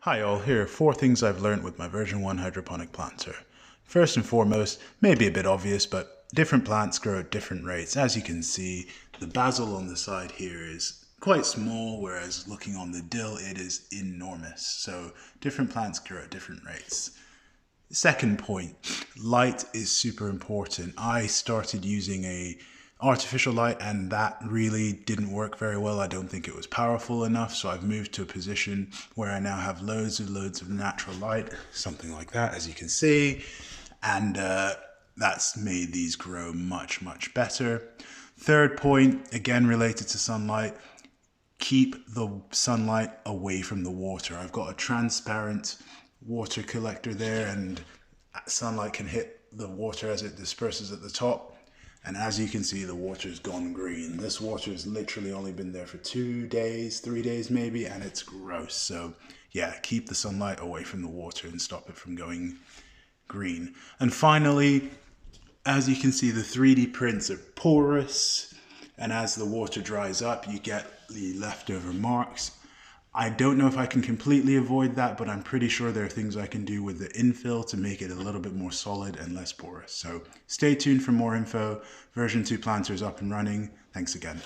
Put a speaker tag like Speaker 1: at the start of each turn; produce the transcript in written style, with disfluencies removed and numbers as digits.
Speaker 1: Hi all, here are 4 things I've learned with my version 1 hydroponic planter. First and foremost, maybe a bit obvious, but different plants grow at different rates. As you can see, the basil on the side here is quite small, whereas looking on the dill, it is enormous. So different plants grow at different rates. Second point, light is super important. I started using a artificial light and that really didn't work very well. I don't think it was powerful enough, so I've moved to a position where I now have loads of natural light, something like that, as you can see, and that's made these grow much better. Third point, again related to sunlight, keep the sunlight away from the water. I've got a transparent water collector there, and sunlight can hit the water as it disperses at the top. And as you can see, the water's gone green. This water has literally only been there for 2 days, 3 days maybe, and it's gross. So yeah, keep the sunlight away from the water and stop it from going green. And finally, as you can see, the 3D prints are porous, and as the water dries up, you get the leftover marks. I don't know if I can completely avoid that, but I'm pretty sure there are things I can do with the infill to make it a little bit more solid and less porous. So stay tuned for more info. Version 2 planter is up and running. Thanks again.